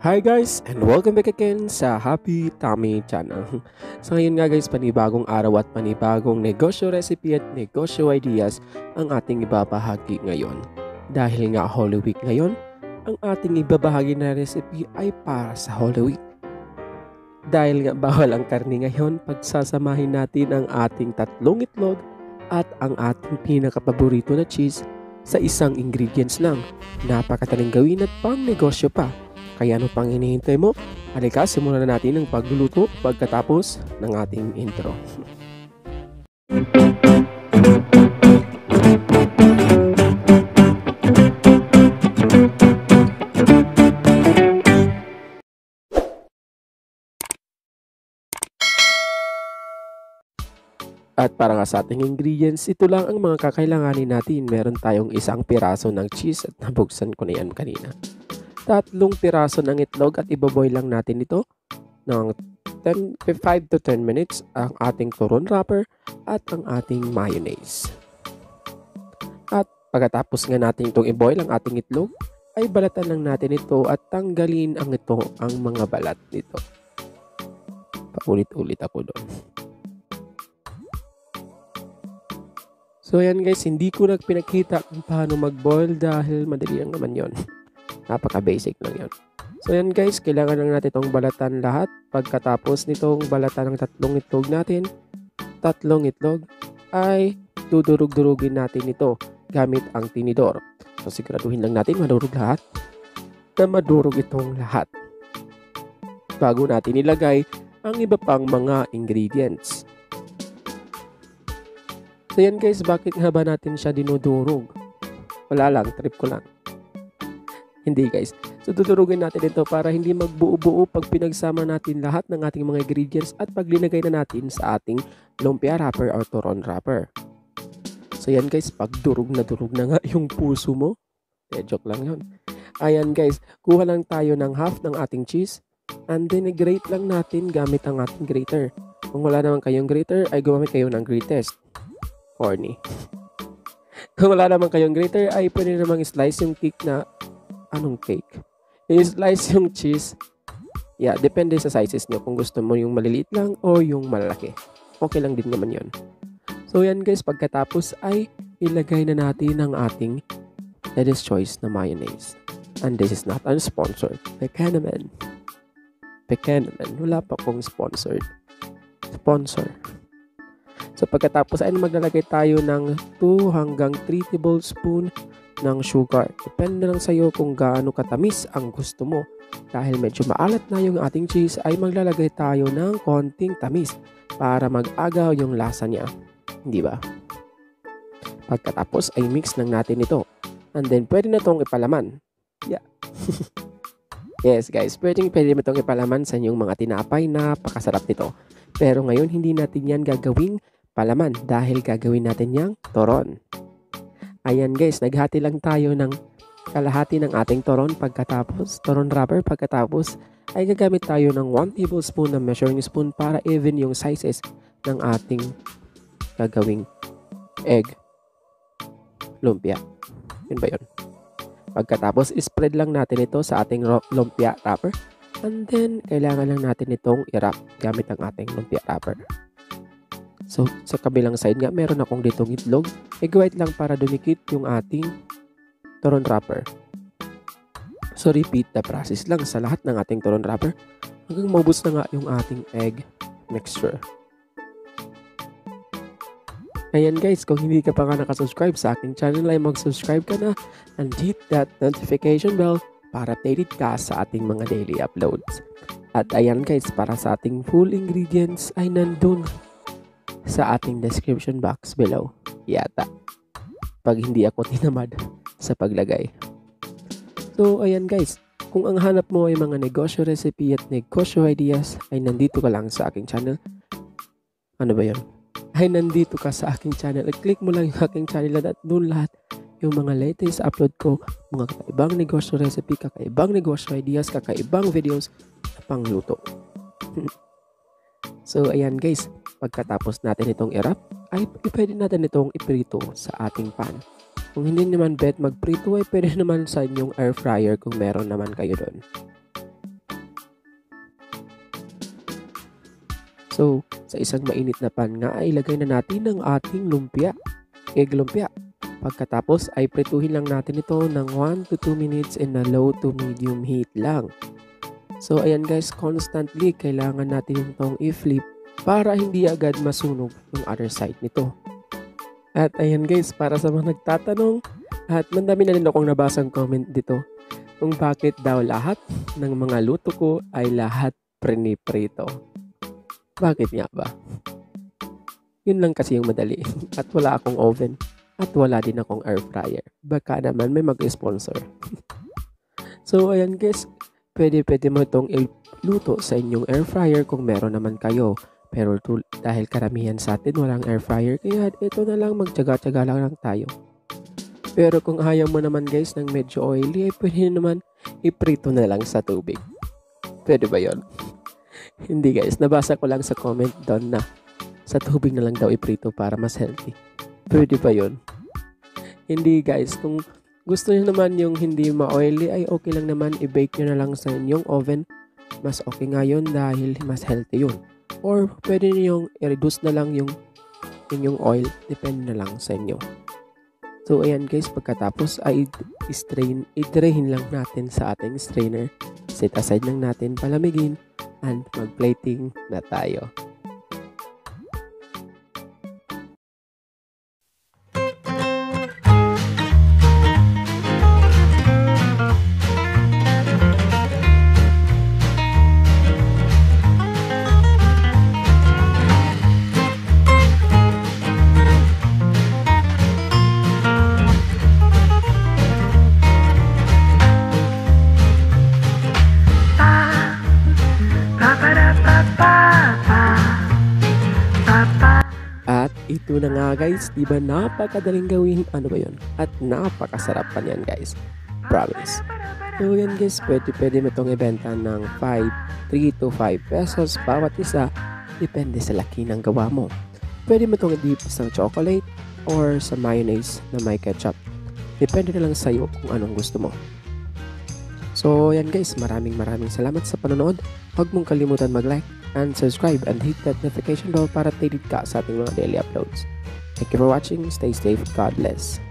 Hi guys and welcome back again sa Happy Tummy Channel. So ngayon nga guys, panibagong araw at panibagong negosyo recipe at negosyo ideas ang ating ibabahagi ngayon. Dahil nga Holy Week ngayon, ang ating ibabahagi na recipe ay para sa Holy Week. Dahil nga bawal ang karne ngayon, pagsasamahin natin ang ating tatlong itlog at ang ating pinakapaborito na cheese sa isang ingredients lang. Napakadaling gawin at pang negosyo pa. Kaya ano pang hinihintay mo? Halika, simulan na natin ang pagluluto pagkatapos ng ating intro. At para nga sa ating ingredients, ito lang ang mga kakailanganin natin. Meron tayong isang piraso ng cheese at nabuksan ko na yan kanina. 3 piraso ng itlog at iboboil lang natin ito ng 5 to 10 minutes ang ating turon wrapper at ang ating mayonnaise. At pagkatapos nga natin itong i-boil ang ating itlog, ay balatan lang natin ito at tanggalin ang mga balat nito. Paulit-ulit ako doon. So ayan guys, hindi ko pinakita kung paano mag-boil dahil madali lang naman yon. Napaka-basic lang yun. So yan guys, kailangan lang natin itong balatan lahat. Pagkatapos nitong balatan ng 3 itlog natin, 3 itlog, ay dudurug-durugin natin ito gamit ang tinidor. So siguraduhin lang natin madurog lahat, na madurog itong lahat bago natin ilagay ang iba pang mga ingredients. So yan guys, bakit nga ba natin siya dinudurog? Wala lang, trip ko lang. Hindi guys. So tuturugin natin ito para hindi magbuo-buo pag pinagsama natin lahat ng ating mga ingredients at pag linagay na natin sa ating lumpia wrapper or turon wrapper. So yan guys, pag durog na nga yung puso mo. Joke lang yun. Ayan guys, kuha lang tayo ng half ng ating cheese and then grate lang natin gamit ang ating grater. Kung wala naman kayong grater, ay gumamit kayo ng greatest. Corny. Kung wala naman kayong grater, ay pwede namang slice yung cake na anong cake? I-slice yung cheese. Yeah, depende sa sizes nyo. Kung gusto mo yung maliliit lang o yung malaki. Okay lang din naman yon. So yan guys, pagkatapos ay ilagay na natin ang ating Lady's Choice na mayonnaise. And this is not unsponsored. Peka naman. Wala pa pong sponsored. Sponsor. So pagkatapos ay maglalagay tayo ng 2 hanggang 3 tablespoon ng sugar. Depende lang sa iyo kung gaano katamis ang gusto mo. Dahil medyo maalat na yung ating cheese ay maglalagay tayo ng konting tamis para mag-agaw yung lasa niya. Hindi ba? Pagkatapos ay mix lang natin ito. And then pwede na itong ipalaman. Yeah. Yes guys, pwede mo itong ipalaman sa inyong mga tinapay. Napakasarap nito. Pero ngayon hindi natin yan gagawing palaman dahil gagawin natin yang turon. Ayan guys, naghati lang tayo ng kalahati ng ating turon wrapper. Pagkatapos ay gagamit tayo ng 1 tablespoon na measuring spoon para even yung sizes ng ating gagawing egg lumpia. Yun ba yun? Pagkatapos, spread lang natin ito sa ating lumpia wrapper. And then, kailangan lang natin itong i-wrap gamit ang ating lumpia wrapper. So, sa kabilang side nga, meron akong ditong itlog. Egg-white lang para dumikit yung ating turon wrapper. So, repeat the process lang sa lahat ng ating turon wrapper hanggang maubos na nga yung ating egg mixture. Ayan guys, kung hindi ka pa nga nakasubscribe sa aking channel ay mag-subscribe ka na and hit that notification bell para updated ka sa ating mga daily uploads. At ayan guys, para sa ating full ingredients ay nandun sa ating description box below. Yata. Pag hindi ako tinamad sa paglagay. So, ayan guys. Kung ang hanap mo ay mga negosyo recipe at negosyo ideas, ay nandito ka lang sa aking channel. Ano ba yun? Ay nandito ka sa aking channel. Click mo lang yung aking channel at doon lahat yung mga latest upload ko. Mga kakaibang negosyo recipe, kakaibang negosyo ideas, kakaibang videos na pangluto. So, ayan guys. Pagkatapos natin itong i-wrap, ay pwede natin itong iprito sa ating pan. Kung hindi naman bet magprito ay pwede naman sa inyong air fryer kung meron naman kayo doon. So, sa isang mainit na pan nga ay ilagay na natin ang ating lumpia, egg lumpia. Pagkatapos ay prituhin lang natin ito ng 1 to 2 minutes in a low to medium heat lang. So ayan guys, constantly kailangan natin itong i-flip para hindi agad masunog yung other side nito. At ayan guys, para sa mga nagtatanong, at mandami na rin akong nabasang comment dito kung bakit daw lahat ng mga luto ko ay lahat priniprito. Bakit nga ba? Yun lang kasi yung madali at wala akong oven. At wala din akong air fryer. Baka naman may mag-sponsor. So ayan guys, pwede mo itong iluto sa inyong air fryer kung meron naman kayo. Pero dahil karamihan sa atin walang air fryer, kaya ito na lang, magtyaga-tyaga lang tayo. Pero kung ayaw mo naman guys ng medyo oily, ay pwede naman iprito na lang sa tubig. Pwede ba yon? Hindi guys, nabasa ko lang sa comment doon na sa tubig na lang daw iprito para mas healthy. Pwede ba yun? Hindi guys, kung gusto nyo naman yung hindi ma-oily ay okay lang naman, i-bake nyo na lang sa inyong oven. Mas okay nga yun dahil mas healthy yun. Or pwede nyo i-reduce na lang yung inyong oil, depende na lang sa inyo. So ayan guys, pagkatapos ay i-drain lang natin sa ating strainer. Set aside lang natin, palamigin, and mag-plating na tayo. At ito na nga guys, diba napakadaling gawin, ano ba yun? At napakasarap pa niyan guys, promise. So yan guys, pwede mo itong ibenta ng 3 to 5 pesos bawat isa, depende sa laki ng gawa mo. Pwede mo itong i-dip sa chocolate or sa mayonnaise na may ketchup. Depende na lang sa'yo kung anong gusto mo. So yan guys, maraming salamat sa panonood. Huwag mong kalimutan mag-like and subscribe and hit that notification bell para updated ka sa ating mga daily uploads. Thank you for watching. Stay safe. God bless.